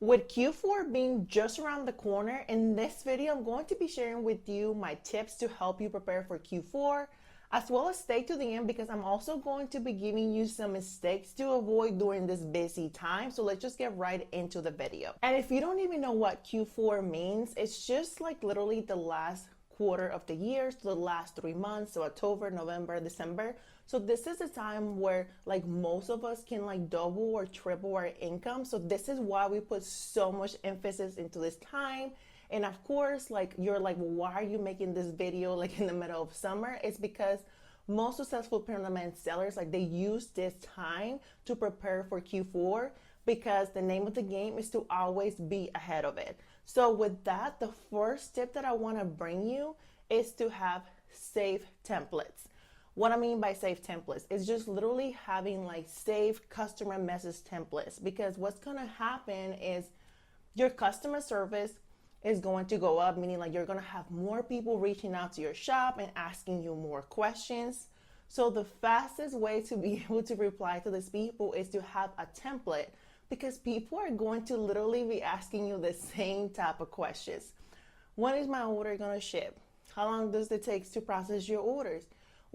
With Q4 being just around the corner, in this video, I'm going to be sharing with you my tips to help you prepare for Q4, as well as stay to the end because I'm also going to be giving you some mistakes to avoid during this busy time. So let's just get right into the video. And if you don't even know what Q4 means, it's just like literally the last quarter of the year, so the last 3 months, so October, November, December. So this is the time where like most of us can like double or triple our income. So this is why we put so much emphasis into this time. And of course, like you're like, well, why are you making this video like in the middle of summer? It's because most successful print-on-demand sellers, like they use this time to prepare for Q4 because the name of the game is to always be ahead of it. So with that, the first tip that I want to bring you is to have safe templates. What I mean by safe templates is just literally having like safe customer message templates, because what's going to happen is your customer service is going to go up, meaning like you're going to have more people reaching out to your shop and asking you more questions. So the fastest way to be able to reply to these people is to have a template, because people are going to literally be asking you the same type of questions. When is my order going to ship? How long does it take to process your orders?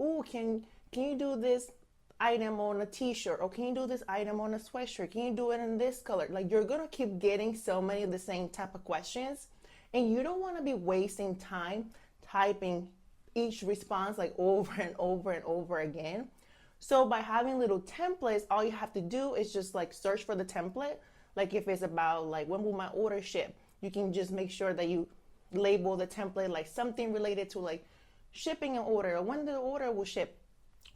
Oh, can you do this item on a t-shirt, or can you do this item on a sweatshirt? Can you do it in this color? Like you're gonna keep getting so many of the same type of questions, and you don't want to be wasting time typing each response like over and over and over again. So by having little templates, all you have to do is just like search for the template. Like if it's about like when will my order ship, you can just make sure that you label the template like something related to like shipping an order, or when the order will ship.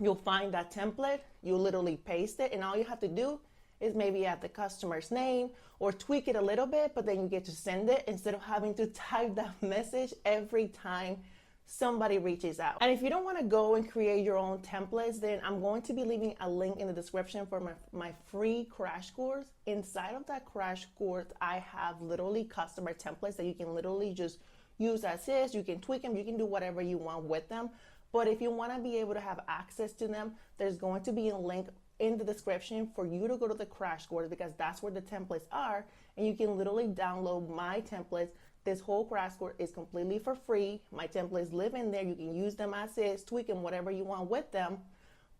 You'll find that template, you literally paste it, and all you have to do is maybe add the customer's name or tweak it a little bit, but then you get to send it instead of having to type that message every time somebody reaches out. And if you don't want to go and create your own templates, then I'm going to be leaving a link in the description for my free crash course. Inside of that crash course, I have literally customer templates that you can literally just use as is. You can tweak them, you can do whatever you want with them. But if you want to be able to have access to them, there's going to be a link in the description for you to go to the crash course, because that's where the templates are, and you can literally download my templates. This whole crash course is completely for free. My templates live in there. You can use them as is, tweak them, whatever you want with them.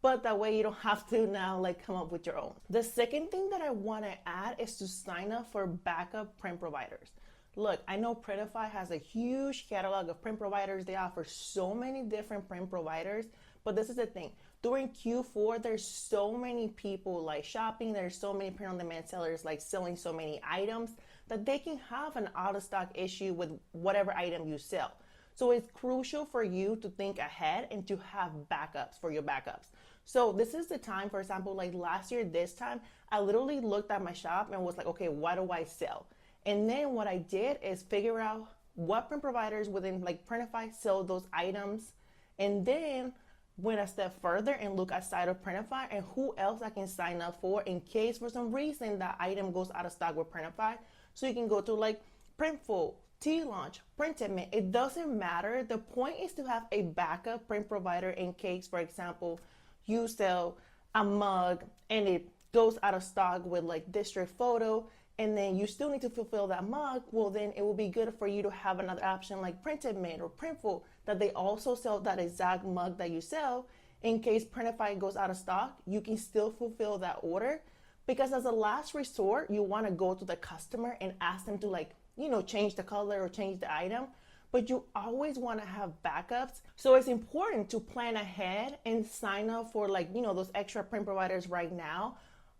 But that way you don't have to now like come up with your own. The second thing that I want to add is to sign up for backup print providers. Look, I know Printify has a huge catalog of print providers. They offer so many different print providers, but this is the thing. During Q4, there's so many people like shopping. There's so many print-on-demand sellers like selling so many items that they can have an out-of-stock issue with whatever item you sell. So it's crucial for you to think ahead and to have backups for your backups. So this is the time, for example, like last year, this time, I literally looked at my shop and was like, okay, what do I sell? And then what I did is figure out what print providers within like Printify sell those items, and then went a step further and look outside of Printify and who else I can sign up for in case for some reason that item goes out of stock with Printify. So you can go to like Printful, T-Launch, Printimate. It doesn't matter. The point is to have a backup print provider in case, for example, you sell a mug and it goes out of stock with like District Photo, and then you still need to fulfill that mug. Well, then it will be good for you to have another option like Printimate or Printful, that they also sell that exact mug that you sell. In case Printify goes out of stock, you can still fulfill that order, because as a last resort, you want to go to the customer and ask them to like, you know, change the color or change the item, but you always want to have backups. So it's important to plan ahead and sign up for like, you know, those extra print providers right now.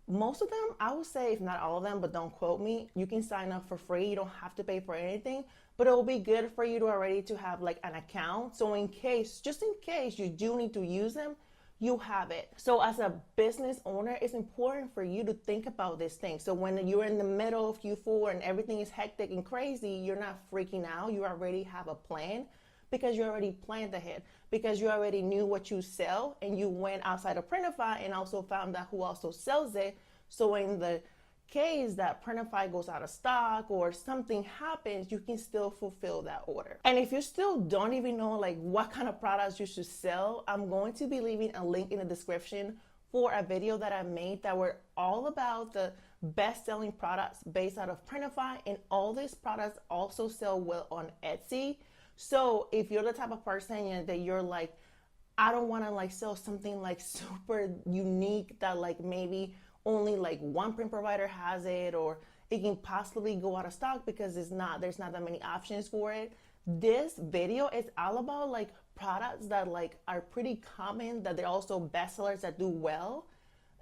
Most of them, I would say, if not all of them, but don't quote me, you can sign up for free. You don't have to pay for anything, but it will be good for you to already to have like an account. So in case, just in case you do need to use them, you have it. So as a business owner, it's important for you to think about this thing. So when you're in the middle of Q4 and everything is hectic and crazy, you're not freaking out. You already have a plan, because you already planned ahead, because you already knew what you sell, and you went outside of Printify and also found out who also sells it. So in the case that Printify goes out of stock or something happens, you can still fulfill that order. And if you still don't even know like what kind of products you should sell, I'm going to be leaving a link in the description for a video that I made that were all about the best-selling products based out of Printify, and all these products also sell well on Etsy. So if you're the type of person that you're like, I don't want to like sell something like super unique that like maybe only like one print provider has it, or it can possibly go out of stock because there's not that many options for it. This video is all about like products that like are pretty common, that they're also bestsellers that do well,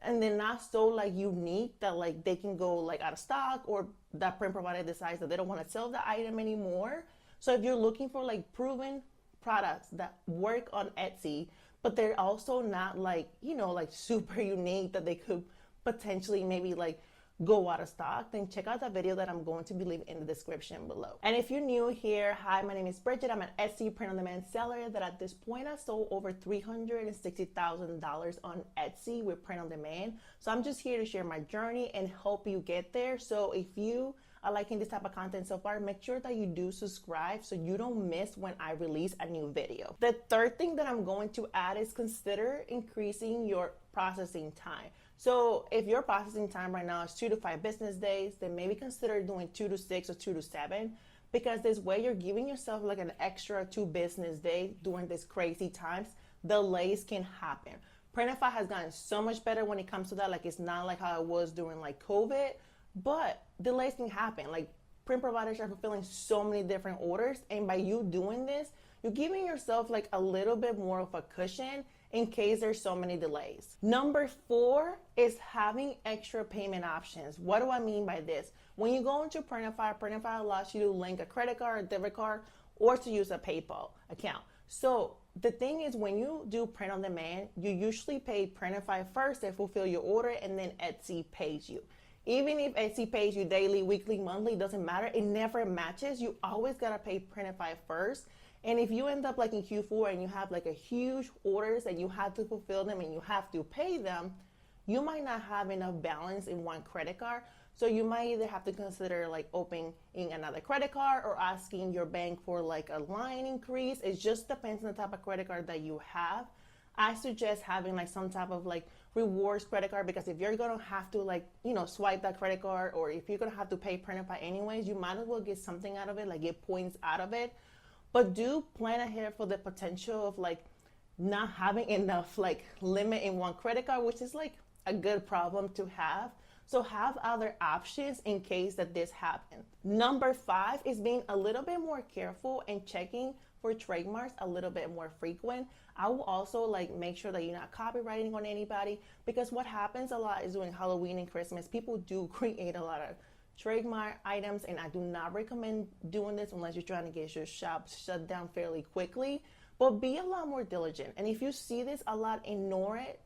and they're not so like unique that like they can go like out of stock, or that print provider decides that they don't want to sell the item anymore. So if you're looking for like proven products that work on Etsy, but they're also not like, like super unique that they could potentially maybe like go out of stock, then check out the video that I'm going to be leaving in the description below. And if you're new here, hi, my name is Bridget. I'm an Etsy print-on-demand seller that at this point I sold over $360,000 on Etsy with print-on-demand. So I'm just here to share my journey and help you get there. So if you are liking this type of content so far, make sure that you do subscribe so you don't miss when I release a new video. The third thing that I'm going to add is consider increasing your processing time. So if your processing time right now is 2 to 5 business days, then maybe consider doing 2 to 6 or 2 to 7, because this way you're giving yourself like an extra 2 business days during these crazy times. Delays can happen. Printify has gotten so much better when it comes to that. Like, it's not like how it was during like COVID, but delays can happen. Like, print providers are fulfilling so many different orders, and by you doing this, you're giving yourself like a little bit more of a cushion in case there's so many delays. Number 4 is having extra payment options. What do I mean by this? When you go into Printify, Printify allows you to link a credit card, a debit card, or to use a PayPal account. So the thing is, when you do print on demand, you usually pay Printify first and fulfill your order, and then Etsy pays you. Even if Etsy pays you daily, weekly, monthly, doesn't matter. It never matches. You always gotta pay Printify first. And if you end up like in Q4 and you have like a huge orders and you have to fulfill them and you have to pay them, you might not have enough balance in one credit card. So you might either have to consider like opening another credit card or asking your bank for like a line increase. It just depends on the type of credit card that you have. I suggest having like some type of like rewards credit card, because if you're gonna have to like, swipe that credit card, or if you're gonna have to pay Printify anyways, you might as well get something out of it, like get points out of it. But do plan ahead for the potential of like not having enough like limit in one credit card, which is like a good problem to have. So have other options in case that this happens. Number 5 is being a little bit more careful and checking for trademarks a little bit more frequent. I will also like make sure that you're not copywriting on anybody, because what happens a lot is during Halloween and Christmas, people do create a lot of trademark items, and I do not recommend doing this unless you're trying to get your shop shut down fairly quickly. But be a lot more diligent, and if you see this a lot, ignore it.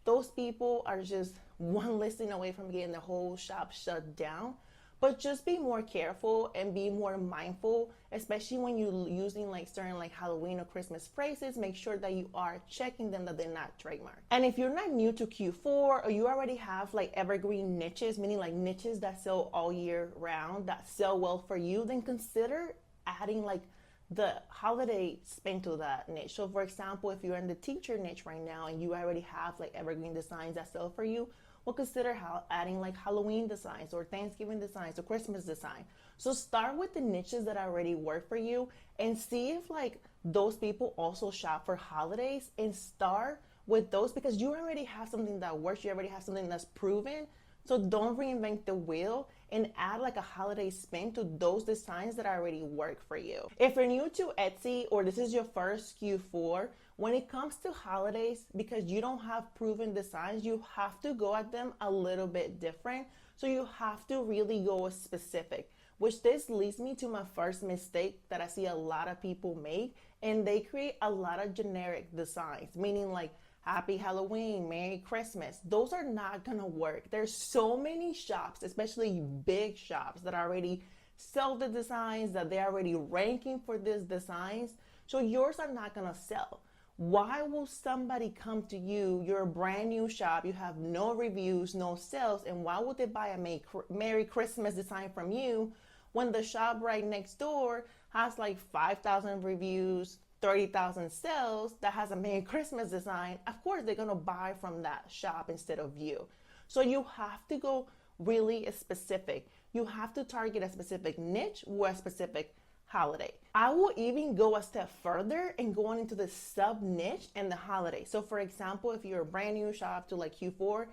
Those people are just one listing away from getting the whole shop shut down. But just be more careful and be more mindful, especially when you're using like certain like Halloween or Christmas phrases. Make sure that you are checking them, that they're not trademarked. And if you're not new to Q4, or you already have like evergreen niches, meaning like niches that sell all year round, that sell well for you, then consider adding like the holiday spin to that niche. So for example, if you're in the teacher niche right now and you already have like evergreen designs that sell for you, well, consider adding like Halloween designs or Thanksgiving designs or Christmas design. So start with the niches that already work for you and see if like those people also shop for holidays, and start with those, because you already have something that works. You already have something that's proven. So don't reinvent the wheel, and add like a holiday spin to those designs that already work for you. If you're new to Etsy, or this is your first Q4, when it comes to holidays, because you don't have proven designs, you have to go at them a little bit different. So you have to really go specific, which this leads me to my first mistake that I see a lot of people make, and they create a lot of generic designs, meaning like Happy Halloween, Merry Christmas. Those are not gonna work. There's so many shops, especially big shops, that already sell the designs, that they're already ranking for these designs. So yours are not gonna sell. Why will somebody come to you? You're a brand new shop, you have no reviews, no sales, and why would they buy a Merry Christmas design from you when the shop right next door has like 5,000 reviews, 30,000 sales, that has a Merry Christmas design? Of course, they're gonna buy from that shop instead of you. So you have to go really specific. You have to target a specific niche or a specific holiday. I will even go a step further and go on into the sub niche and the holiday. So for example, if you're a brand new shop to like Q4,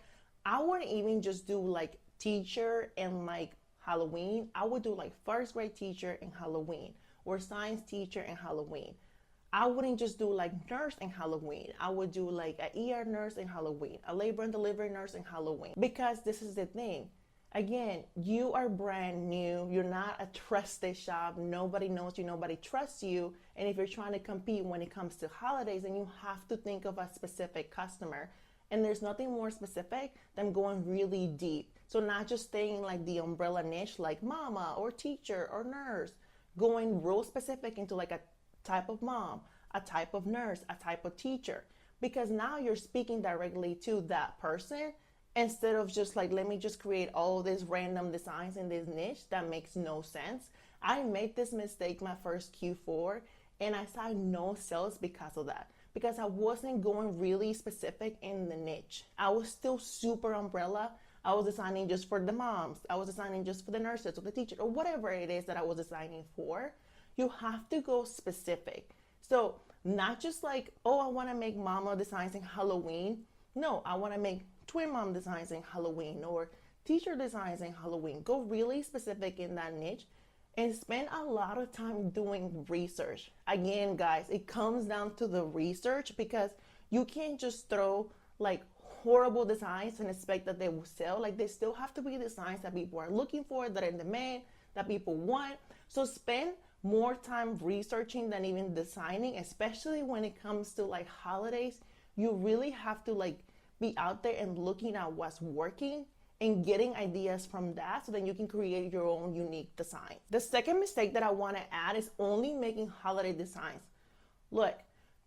I wouldn't even just do like teacher and like Halloween. I would do like first grade teacher and Halloween, or science teacher and Halloween. I wouldn't just do like nurse and Halloween. I would do like a ER nurse and Halloween, a labor and delivery nurse and Halloween. Because this is the thing. Again, you are brand new. You're not a trusted shop. Nobody knows you. Nobody trusts you. And if you're trying to compete when it comes to holidays, then you have to think of a specific customer. And there's nothing more specific than going really deep. So not just staying like the umbrella niche like mama or teacher or nurse, going real specific into like a type of mom, a type of nurse, a type of teacher. Because now you're speaking directly to that person, instead of just like, let me just create all these random designs in this niche that makes no sense. I made this mistake my first Q4 and I saw no sales because of that. Because I wasn't going really specific in the niche. I was still super umbrella. I was designing just for the moms. I was designing just for the nurses or the teachers or whatever it is that I was designing for. You have to go specific. So not just like, oh, I want to make mama designs in Halloween. No, I want to make twin mom designs in Halloween or teacher designs in Halloween. Go really specific in that niche and spend a lot of time doing research. Again, guys, it comes down to the research, because you can't just throw like horrible designs and expect that they will sell. Like, they still have to be designs that people are looking for, that are in demand, that people want. So spend more time researching than even designing, especially when it comes to like holidays. You really have to like be out there and looking at what's working and getting ideas from that, so then you can create your own unique design. The second mistake that I want to add is only making holiday designs. Look,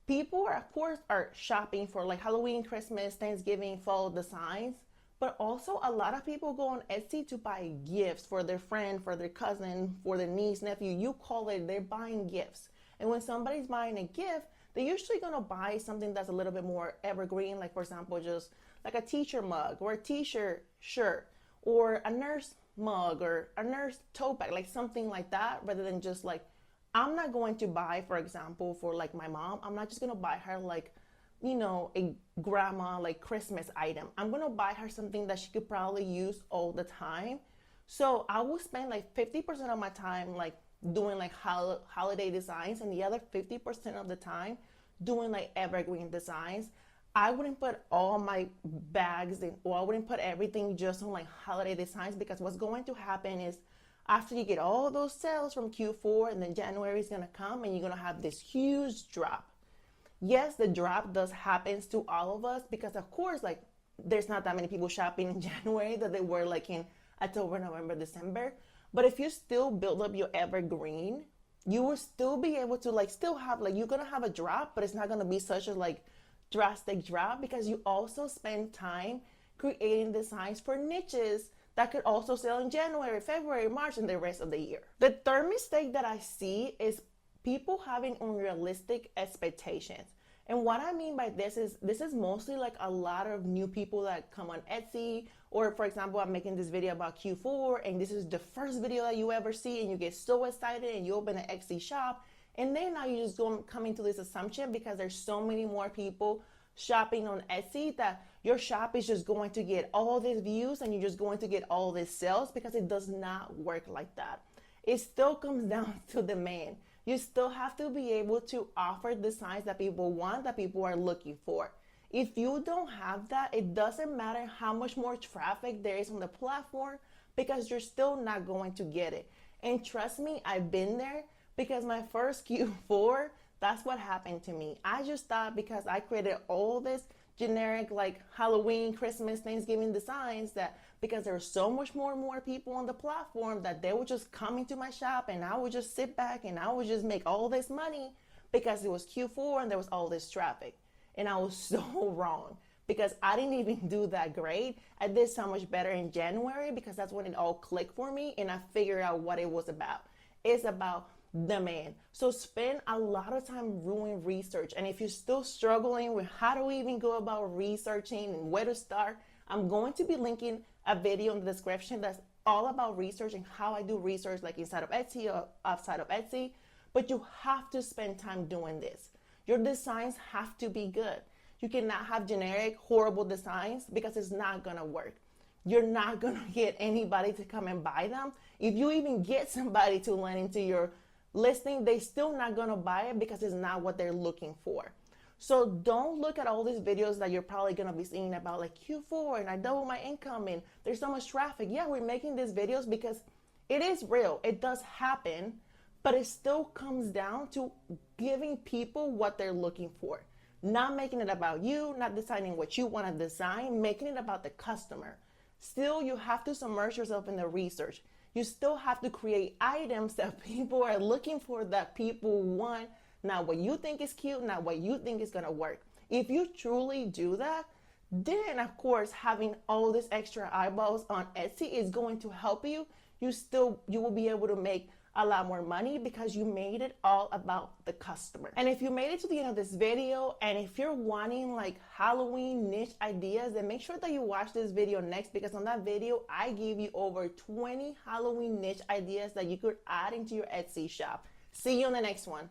people are, of course, are shopping for like Halloween, Christmas, Thanksgiving, fall designs, but also a lot of people go on Etsy to buy gifts for their friend, for their cousin, for their niece, nephew. You call it, they're buying gifts. And when somebody's buying a gift, they're usually gonna buy something that's a little bit more evergreen, like for example, just like a teacher mug or a t-shirt shirt or a nurse mug or a nurse tote bag, like something like that, rather than just like, I'm not going to buy, for example, for like my mom, I'm not just gonna buy her like, you know, a grandma like Christmas item. I'm gonna buy her something that she could probably use all the time. So I will spend like 50% of my time like doing like holiday designs, and the other 50% of the time doing like evergreen designs. I wouldn't put all my bags in, or I wouldn't put everything just on like holiday designs, because what's going to happen is after you get all those sales from Q4, and then January is gonna come and you're gonna have this huge drop. Yes, the drop does happen to all of us, because of course, like there's not that many people shopping in January that they were like in October, November, December. But if you still build up your evergreen, you will still be able to like still have like, you're gonna have a drop, but it's not gonna be such a like drastic drop, because you also spend time creating designs for niches that could also sell in January, February, March, and the rest of the year. The third mistake that I see is people having unrealistic expectations. And what I mean by this is mostly like a lot of new people that come on Etsy, or for example, I'm making this video about Q4 and this is the first video that you ever see, and you get so excited and you open an Etsy shop, and then now you just come into this assumption, because there's so many more people shopping on Etsy, that your shop is just going to get all these views and you're just going to get all these sales, because it does not work like that. It still comes down to demand. You still have to be able to offer designs that people want, that people are looking for. If you don't have that, it doesn't matter how much more traffic there is on the platform, because you're still not going to get it. And trust me, I've been there, because my first Q4, that's what happened to me. I just thought, because I created all this generic like Halloween, Christmas, Thanksgiving designs, that because there were so much more people on the platform, that they would just come into my shop and I would just sit back and I would just make all this money, because it was Q4 and there was all this traffic. And I was so wrong, because I didn't even do that great. I did so much better in January, because that's when it all clicked for me and I figured out what it was about. It's about demand. So spend a lot of time doing research. And if you're still struggling with how do we even go about researching and where to start, I'm going to be linking a video in the description that's all about research and how I do research, like inside of Etsy or outside of Etsy. But you have to spend time doing this. Your designs have to be good. You cannot have generic, horrible designs because it's not gonna work. You're not gonna get anybody to come and buy them. If you even get somebody to land into your listing, they still not gonna buy it because it's not what they're looking for. So don't look at all these videos that you're probably gonna be seeing about like Q4 and I double my income and there's so much traffic. Yeah, we're making these videos because it is real. It does happen, but it still comes down to giving people what they're looking for. Not making it about you, not deciding what you want to design, making it about the customer. Still, you have to submerge yourself in the research. You still have to create items that people are looking for, that people want, not what you think is cute, not what you think is gonna work. If you truly do that, then of course having all these extra eyeballs on Etsy is going to help you. You will be able to make a lot more money because you made it all about the customer. And if you made it to the end of this video, and if you're wanting like Halloween niche ideas, then make sure that you watch this video next, because on that video I give you over 20 Halloween niche ideas that you could add into your Etsy shop. See you on the next one.